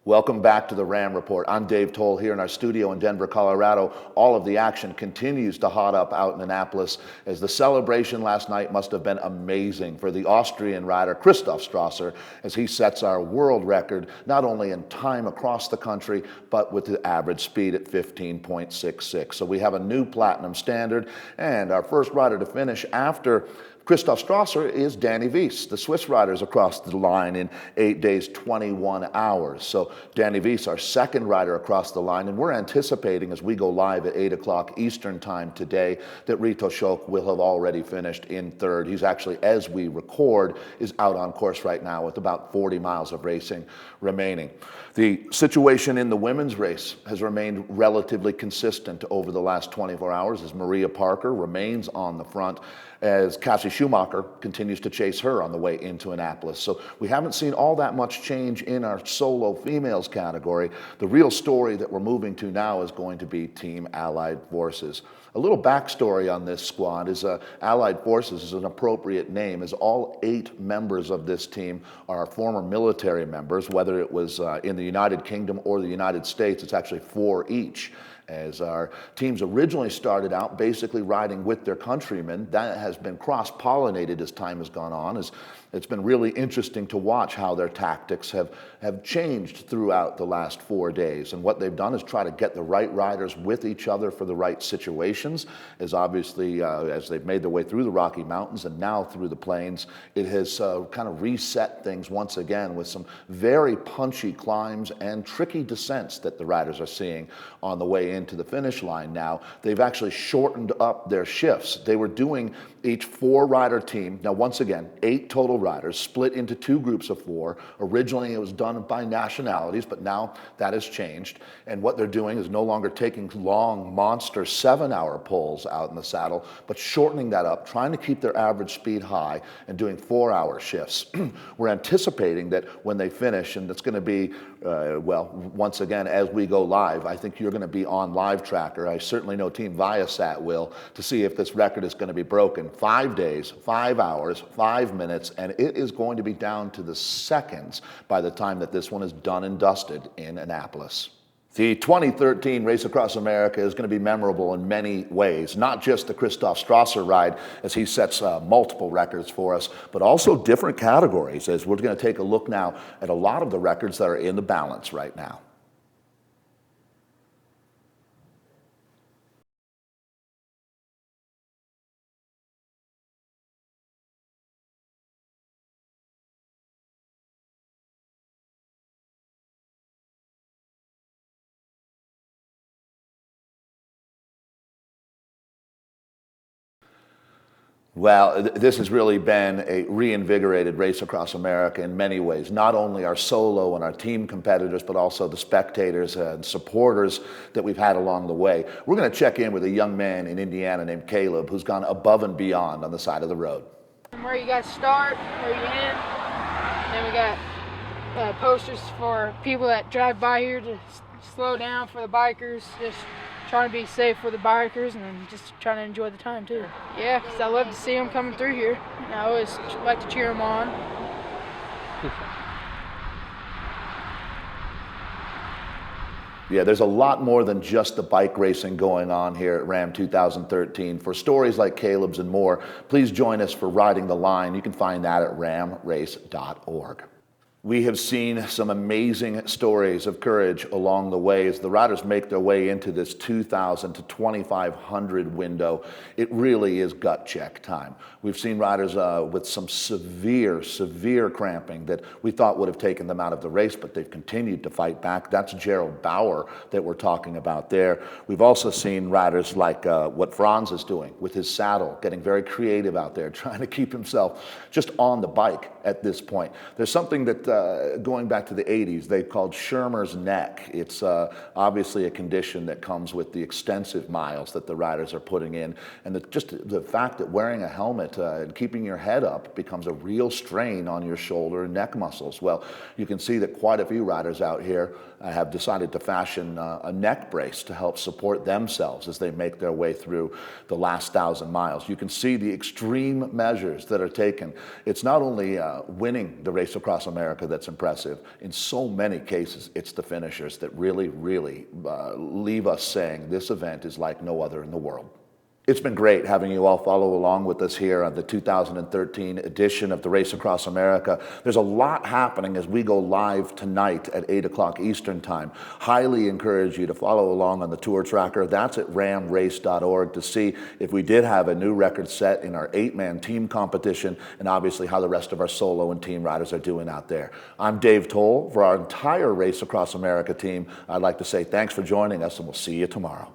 Welcome back to the RAAM Report. I'm Dave Toll here in our studio in Denver, Colorado. All of the action continues to hot up out in Annapolis as the celebration last night must have been amazing for the Austrian rider Christoph Strasser as he sets our world record not only in time across the country but with the average speed at 15.66. So we have a new platinum standard, and our first rider to finish after Christoph Strasser is Danny Wies. The Swiss riders across the line in 8 days, 21 hours. So Danny Wies, our second rider across the line, and we're anticipating as we go live at 8 o'clock Eastern time today that Rito Schoch will have already finished in third. He's actually, as we record, is out on course right now with about 40 miles of racing remaining. The situation in the women's race has remained relatively consistent over the last 24 hours as Maria Parker remains on the front as Cassie Schumacher continues to chase her on the way into Annapolis. So we haven't seen all that much change in our solo females category. The real story that we're moving to now is going to be Team Allied Forces. A little backstory on this squad is Allied Forces is an appropriate name, as all 8 members of this team are former military members, whether it was in the United Kingdom or the United States. It's actually 4 each. As our teams originally started out basically riding with their countrymen, that has been cross-pollinated as time has gone on. It's been really interesting to watch how their tactics have changed throughout the last 4 days. And what they've done is try to get the right riders with each other for the right situations. As obviously, as they've made their way through the Rocky Mountains and now through the plains, it has kind of reset things once again with some very punchy climbs and tricky descents that the riders are seeing on the way into the finish line now. They've actually shortened up their shifts. They were doing each 4-rider team. Now, once again, 8 total riders split into 2 groups of 4. Originally, it was done by nationalities, but now that has changed. And what they're doing is no longer taking long, monster 7-hour pulls out in the saddle, but shortening that up, trying to keep their average speed high and doing 4-hour shifts. We're anticipating that when they finish, and it's going to be, well, once again, as we go live, I think you're going to be on Live Tracker. I certainly know Team Viasat will, to see if this record is going to be broken. 5 days, 5 hours, 5 minutes, and it is going to be down to the seconds by the time that this one is done and dusted in Annapolis. The 2013 Race Across America is going to be memorable in many ways, not just the Christoph Strasser ride as he sets multiple records for us, but also different categories, as we're going to take a look now at a lot of the records that are in the balance right now. Well, this has really been a reinvigorated Race Across America in many ways. Not only our solo and our team competitors, but also the spectators and supporters that we've had along the way. We're going to check in with a young man in Indiana named Caleb who's gone above and beyond on the side of the road. Where you guys start, where you end, and then we got posters for people that drive by here to slow down for the bikers, just trying to be safe for the bikers and just trying to enjoy the time too. Yeah, because I love to see them coming through here, and I always like to cheer them on. Yeah, there's a lot more than just the bike racing going on here at RAAM 2013. For stories like Caleb's and more, please join us for Riding the Line. You can find that at raamrace.org. We have seen some amazing stories of courage along the way as the riders make their way into this 2,000 to 2,500 window. It really is gut check time. We've seen riders with some severe cramping that we thought would have taken them out of the race, but they've continued to fight back. That's Gerald Bauer that we're talking about there. We've also seen riders like what Franz is doing with his saddle, getting very creative out there, trying to keep himself just on the bike at this point. There's something that going back to the 80s, they called Schirmer's neck. It's obviously a condition that comes with the extensive miles that the riders are putting in, and just the fact that wearing a helmet and keeping your head up becomes a real strain on your shoulder and neck muscles. Well, you can see that quite a few riders out here have decided to fashion a neck brace to help support themselves as they make their way through the last 1,000 miles. You can see the extreme measures that are taken. It's not only winning the Race Across America, America that's impressive. In so many cases, it's the finishers that really, really leave us saying this event is like no other in the world. It's been great having you all follow along with us here on the 2013 edition of the Race Across America. There's a lot happening as we go live tonight at 8 o'clock Eastern Time. Highly encourage you to follow along on the tour tracker. That's at raamrace.org to see if we did have a new record set in our 8-man team competition, and obviously how the rest of our solo and team riders are doing out there. I'm Dave Toll. For our entire Race Across America team, I'd like to say thanks for joining us, and we'll see you tomorrow.